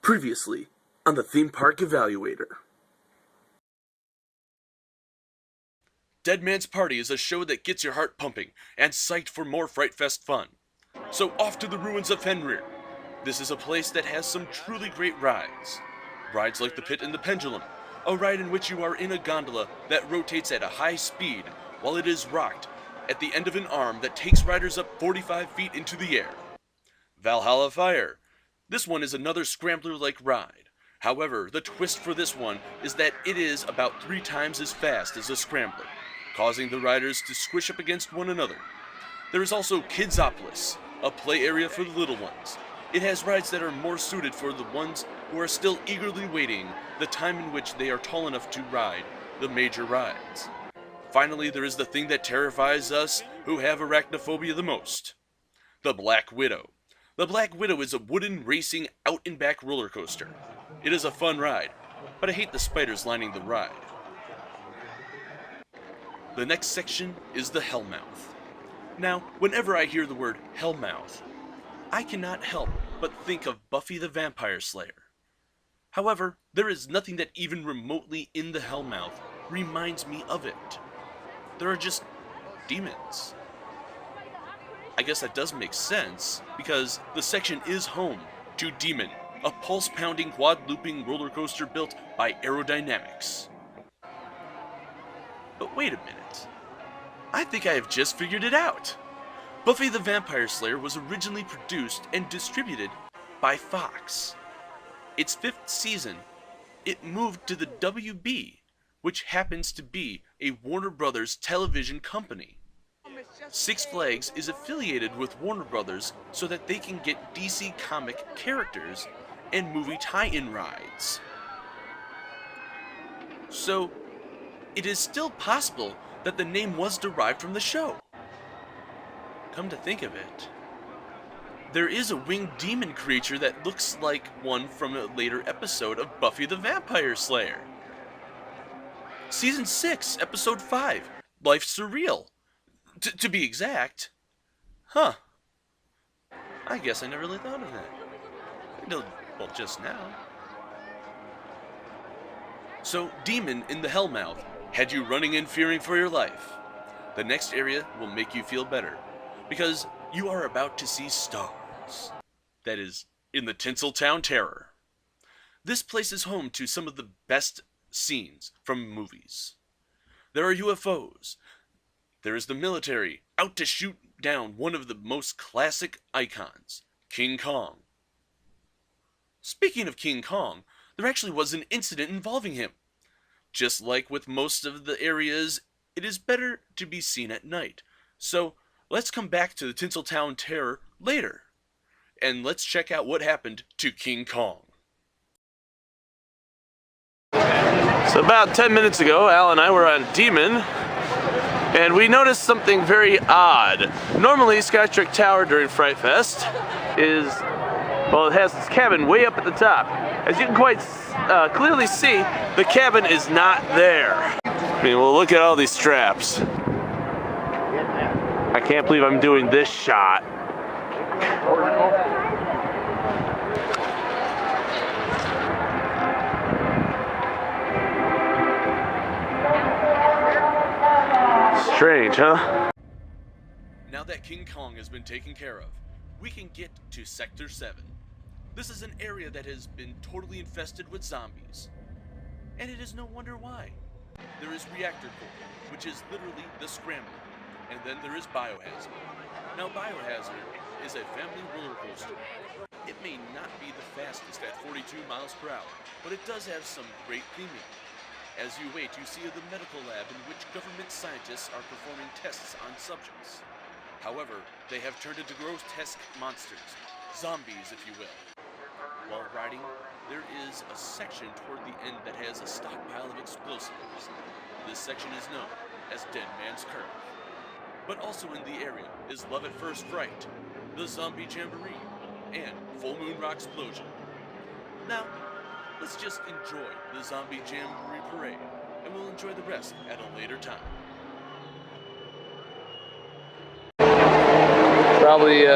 Previously on the theme park Evaluator. Dead Man's Party is a show that gets your heart pumping and psyched for more Fright Fest fun. So off to the ruins of Fenrir. This is a place that has some truly great rides. Rides like the Pit and the Pendulum, a ride in which you are in a gondola that rotates at a high speed while it is rocked at the end of an arm that takes riders up 45 feet into the air. Valhalla Fire. This one is another scrambler-like ride. However, the twist for this one is that it is about 3 times as fast as a scrambler, causing the riders to squish up against one another. There is also Kidsopolis, a play area for the little ones. It has rides that are more suited for the ones who are still eagerly waiting the time in which they are tall enough to ride the major rides. Finally, there is the thing that terrifies us who have arachnophobia the most, the Black Widow. The Black Widow is a wooden racing out-and-back roller coaster. It is a fun ride, but I hate the spiders lining the ride. The next section is the Hellmouth. Now, whenever I hear the word Hellmouth, I cannot help but think of Buffy the Vampire Slayer. However, there is nothing that even remotely in the Hellmouth reminds me of it. There are just demons. I guess that does make sense, because the section is home to Demon, a pulse-pounding quad-looping roller coaster built by Aerodynamics. But wait a minute. I think I have just figured it out. Buffy the Vampire Slayer was originally produced and distributed by Fox. Its 5th season, it moved to the WB, which happens to be a Warner Brothers television company. Six Flags is affiliated with Warner Brothers so that they can get DC comic characters and movie tie-in rides. So, it is still possible that the name was derived from the show. Come to think of it, there is a winged demon creature that looks like one from a later episode of Buffy the Vampire Slayer. Season 6, Episode 5, Life's Surreal. To be exact. Huh. I guess I never really thought of that. Until, well, just now. So, Demon in the Hellmouth had you running and fearing for your life. The next area will make you feel better, because you are about to see stars. That is, in the Tinseltown Terror. This place is home to some of the best scenes from movies. There are UFOs. There is the military out to shoot down one of the most classic icons, King Kong. Speaking of King Kong, there actually was an incident involving him. Just like with most of the areas, it is better to be seen at night. So let's come back to the Tinseltown Terror later, and let's check out what happened to King Kong. So about 10 minutes ago, Al and I were on Demon, and we noticed something very odd. Normally, Skytrek Tower during Fright Fest is, well, it has its cabin way up at the top. As you can quite clearly see, the cabin is not there. I mean, well, look at all these straps. I can't believe I'm doing this shot. Strange, huh? Now that King Kong has been taken care of, we can get to Sector 7. This is an area that has been totally infested with zombies. And it is no wonder why. There is Reactor Core, which is literally the scrambler. And then there is Biohazard. Now Biohazard is a family roller coaster. It may not be the fastest at 42 miles per hour, but it does have some great theming. As you wait, you see the medical lab in which government scientists are performing tests on subjects. However, they have turned into grotesque monsters, zombies if you will. While riding, there is a section toward the end that has a stockpile of explosives. This section is known as Dead Man's Curve. But also in the area is Love at First Fright, the Zombie Jamboree, and Full Moon Rock Explosion. Now, let's just enjoy the Zombie Jamboree Parade, and we'll enjoy the rest at a later time. Probably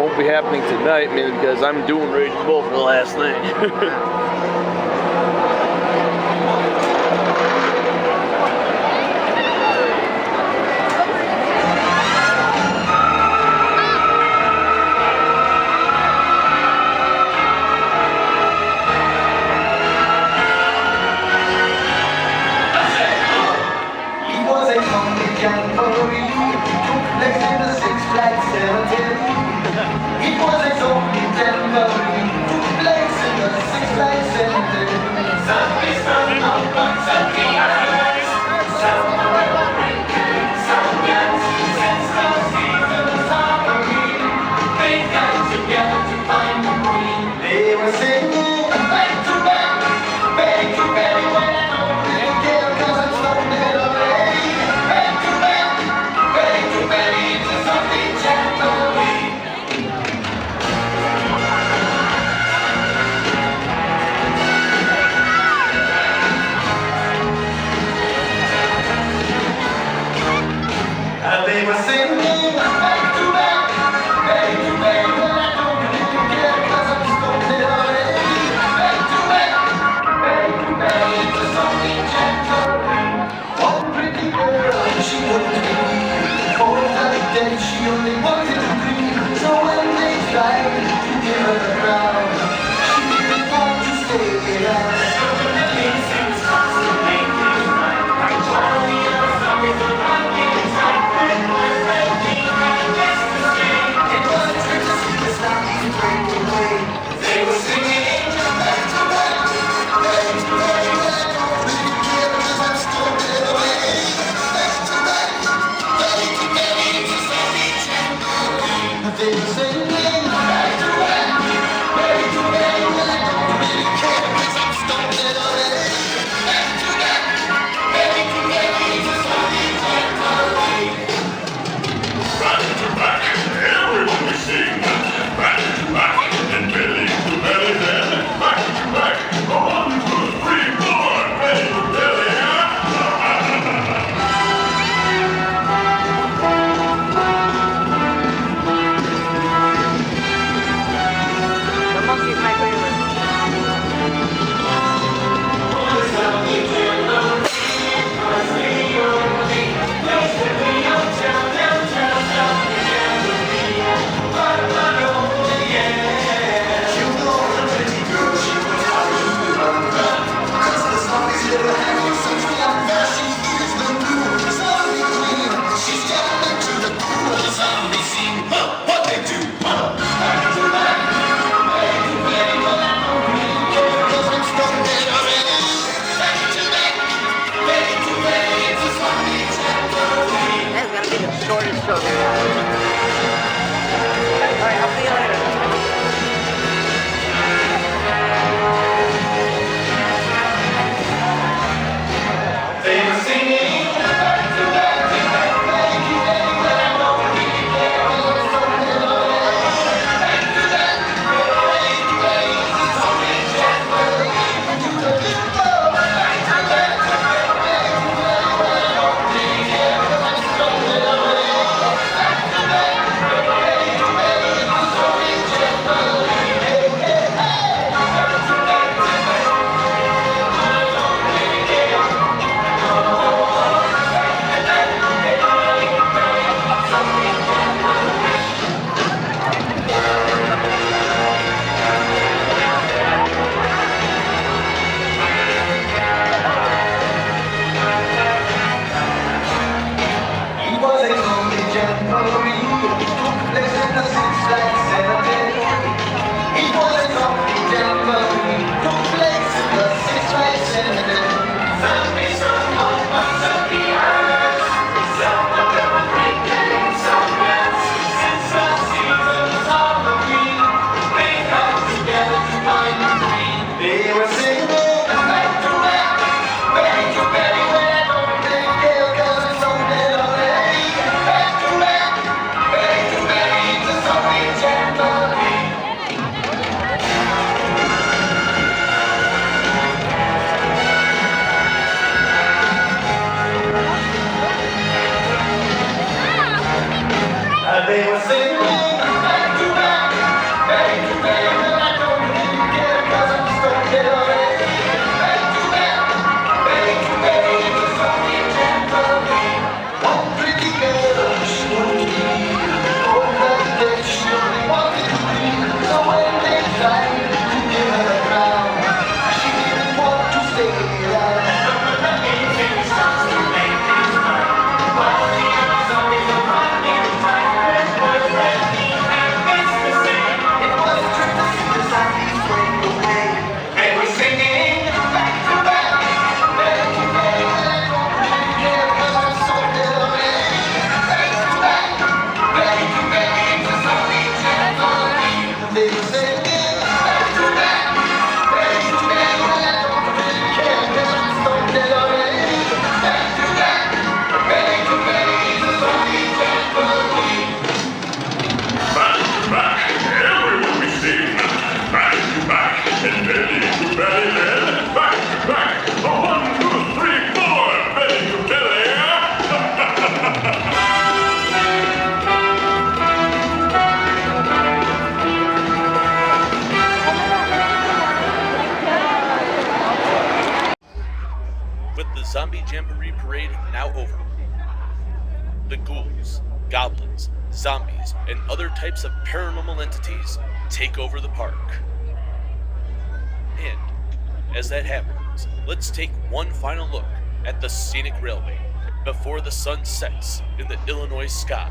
Won't be happening tonight, mainly because I'm doing Raging Bull for the last thing. Back to back, everyone is singing. Back to back, and belly to belly. Zombie Jamboree Parade now over. The ghouls, goblins, zombies, and other types of paranormal entities take over the park. And, as that happens, let's take one final look at the scenic railway before the sun sets in the Illinois sky.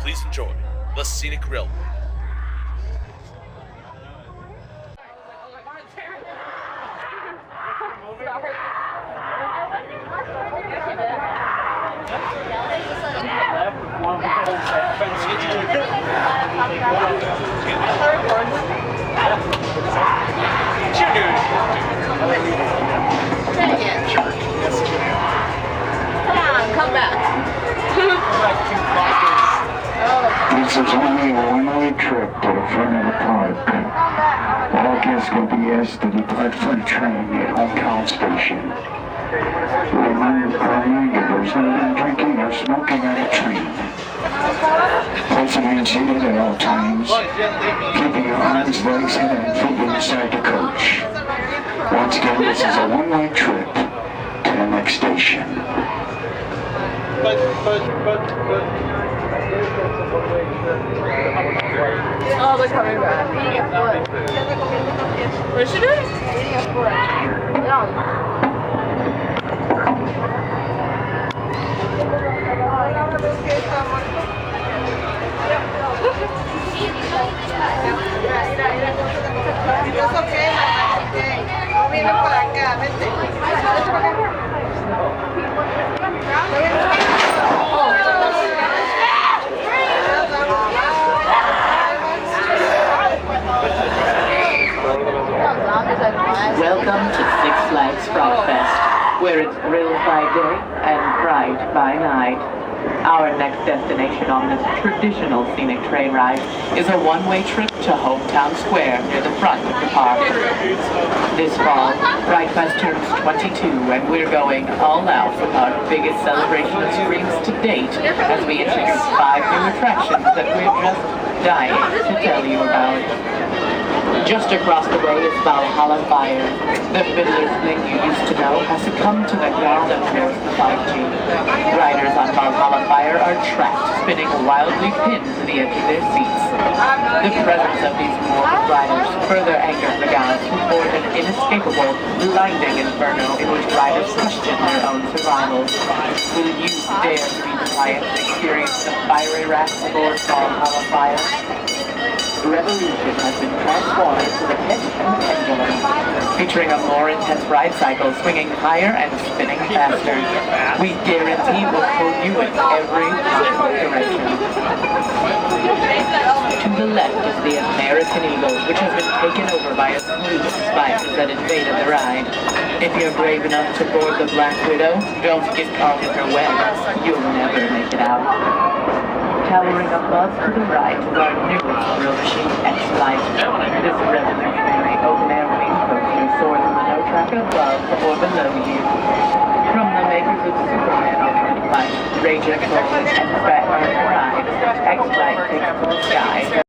Please enjoy the scenic railway. Come back. This is only a one-way trip to the front of the park. All guests will be asked to depart from the train at Hometown Station. Reminder, there's no drinking or smoking on the train. Please remain seated at all times, keeping your arms, legs, head, and feet inside the coach. Once again, this is a one-way trip to the next station. Oh, they're coming back. Where's she doing? Welcome to Six Flags Fright Fest, where it's thrills by day and fright by night. Our next destination on this traditional scenic train ride is a one-way trip to Hometown Square near the front of the park. This fall, Fright Fest turns 22 and we're going all out with our biggest celebration of screams to date as we introduce 5 new attractions that we're just dying to tell you about. Just across the way is Valhalla Fire. The fiddler's thing you used to know has succumbed to the ground and knows the 5G. Riders on Valhalla Fire are trapped, spinning wildly pinned to the edge of their seats. The presence of these mortal riders further angers the gods who forge an inescapable, blinding inferno in which riders question their own survival. Will you dare to be defiant and experience the fiery wrath aboard Valhalla Fire? Revolution has been transformed into the pit and the pendulum, featuring a more intense ride cycle swinging higher and spinning faster. We guarantee we'll pull you in every possible direction. To the left is the American Eagle, which has been taken over by a slew of spiders that invaded the ride. If you're brave enough to board the Black Widow, don't get caught in her web. You'll never make it out. Towering above to the right is our newest thrill machine, X-Light. This revolutionary open-air wing coaster soars in the no track above or below you. From the makers of Superman Ultimate Flight, Rage Control, and Batman Ride, X-Light takes to the sky.